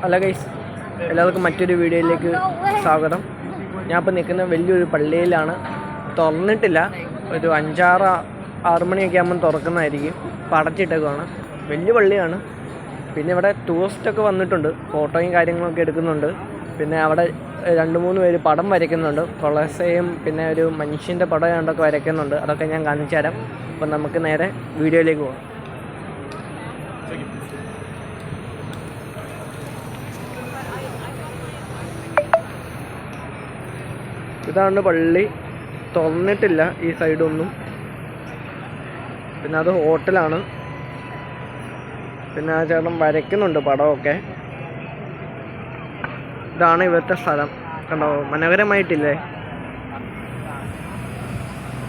Hello guys, എല്ലാവർക്കും മറ്റൊരു വീഡിയോയിലേക്ക് സ്വാഗതം. ഞാൻ ഇപ്പോൾ നിൽക്കുന്ന വലിയൊരു പള്ളിയിലാണ്. തുറന്നിട്ടില്ല, ഒരു 5-6 മണിയൊക്കെ ആകുമ്പം തുറക്കുന്നതായിരിക്കും. ഇപ്പോൾ അടച്ചിട്ടേക്കുവാണ്. വലിയ പള്ളിയാണ്. പിന്നെ ഇവിടെ ടൂറിസ്റ്റൊക്കെ വന്നിട്ടുണ്ട്, ഫോട്ടോയും കാര്യങ്ങളൊക്കെ എടുക്കുന്നുണ്ട്. പിന്നെ അവിടെ 2-3 പേര് പടം വരയ്ക്കുന്നുണ്ട്. കൊളസയും പിന്നെ ഒരു മനുഷ്യൻ്റെ പടം കണ്ടൊക്കെ വരയ്ക്കുന്നുണ്ട്. അതൊക്കെ ഞാൻ കാണിച്ചു തരാം. അപ്പം നമുക്ക് നേരെ വീഡിയോയിലേക്ക് പോകാം. ഇതാണ് പള്ളി. തുറന്നിട്ടില്ല ഈ സൈഡൊന്നും. പിന്നെ അത് ഹോട്ടലാണ്. പിന്നെ ആ ചേട്ടൻ വരയ്ക്കുന്നുണ്ട് പടമൊക്കെ. ഇതാണ് ഇവിടുത്തെ സ്ഥലം. കണ്ടോ, മനോഹരമായിട്ടില്ലേ?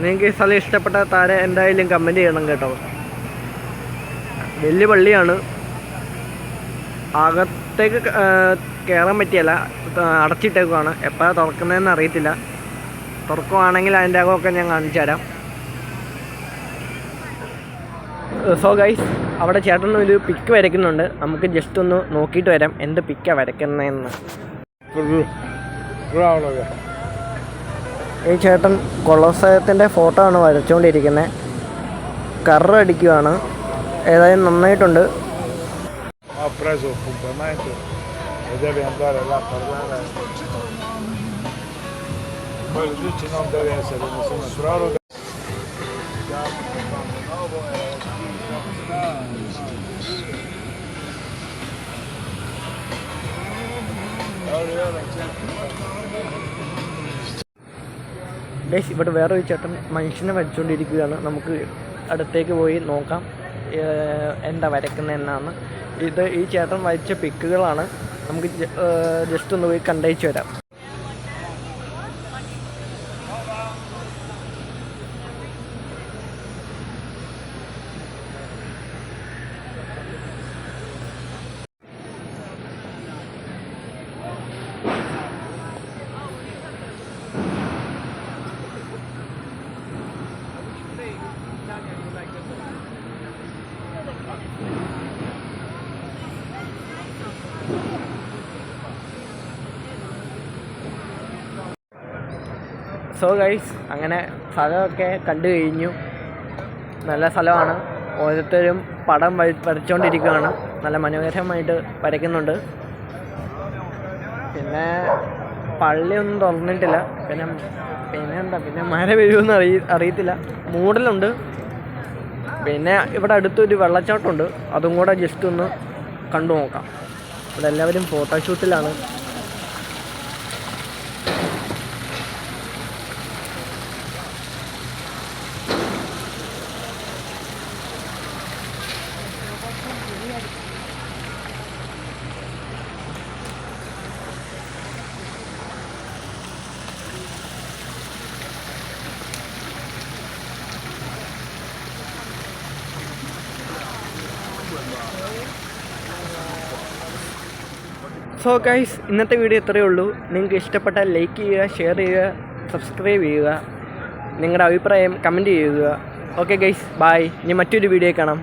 നിങ്ങൾക്ക് ഈ സ്ഥലം ഇഷ്ടപ്പെട്ട താരെ എന്തായാലും കമൻറ്റ് ചെയ്യണം കേട്ടോ. വലിയ പള്ളിയാണ്. അകത്തേക്ക് കയറാൻ പറ്റിയല്ല, അടച്ചിട്ടേക്കുവാണ്. എപ്പോഴാണ് തുറക്കുന്നതെന്ന് അറിയത്തില്ല. തുറക്കുവാണെങ്കിൽ അതിൻ്റെ അകമൊക്കെ ഞാൻ കാണിച്ചു തരാം. സോ ഗൈസ്, അവിടെ ചേട്ടൻ ഒരു പിക്ക് വരയ്ക്കുന്നുണ്ട്. നമുക്ക് ജസ്റ്റ് ഒന്ന് നോക്കിയിട്ട് വരാം എന്ത് പിക്കാണ് വരയ്ക്കുന്നതെന്ന്. ഈ ചേട്ടൻ കൊളോസയത്തിൻ്റെ ഫോട്ടോ ആണ് വരച്ചുകൊണ്ടിരിക്കുന്നത്. കറടിക്കുവാണ്. ഏതായാലും നന്നായിട്ടുണ്ട്. ഗൈസ്, ഇവിടെ വേറൊരു ചേട്ടൻ മനുഷ്യനെ വരച്ചുകൊണ്ടിരിക്കുകയാണ്. നമുക്ക് അടുത്തേക്ക് പോയി നോക്കാം എന്താ വരയ്ക്കുന്നത് എന്നാണ്. ഈ ചേട്ടൻ വരച്ച പിക്കുകളാണ്. നമുക്ക് ജസ്റ്റ് ഒന്ന് പോയി കണ്ടേച്ചു വരാം. സോ ഗൈസ്, അങ്ങനെ സ്ഥലമൊക്കെ കണ്ടു കഴിഞ്ഞു. നല്ല സ്ഥലമാണ്. ഓരോരുത്തരും പടം വരച്ചുകൊണ്ടിരിക്കുകയാണ്. നല്ല മനോഹരമായിട്ട് വരയ്ക്കുന്നുണ്ട്. പിന്നെ പള്ളിയൊന്നും തുറന്നിട്ടില്ല. പിന്നെ മഴ വരുമെന്ന് അറിയത്തില്ല. മൂടലുണ്ട്. പിന്നെ ഇവിടെ അടുത്തൊരു വെള്ളച്ചാട്ടമുണ്ട്. അതും കൂടെ ജസ്റ്റ് ഒന്ന് കണ്ടു നോക്കാം. ഇവിടെ എല്ലാവരും ഫോട്ടോഷൂട്ടിലാണ്. സോ ഗൈസ്, ഇന്നത്തെ വീഡിയോ ഇത്രയേ ഉള്ളൂ. നിങ്ങൾക്ക് ഇഷ്ടപ്പെട്ടാൽ ലൈക്ക് ചെയ്യുക, ഷെയർ ചെയ്യുക, സബ്സ്ക്രൈബ് ചെയ്യുക, നിങ്ങളുടെ അഭിപ്രായം കമൻറ്റ് ചെയ്യുക. Okay guys, bye. ഇനി മറ്റൊരു വീഡിയോ കാണാം.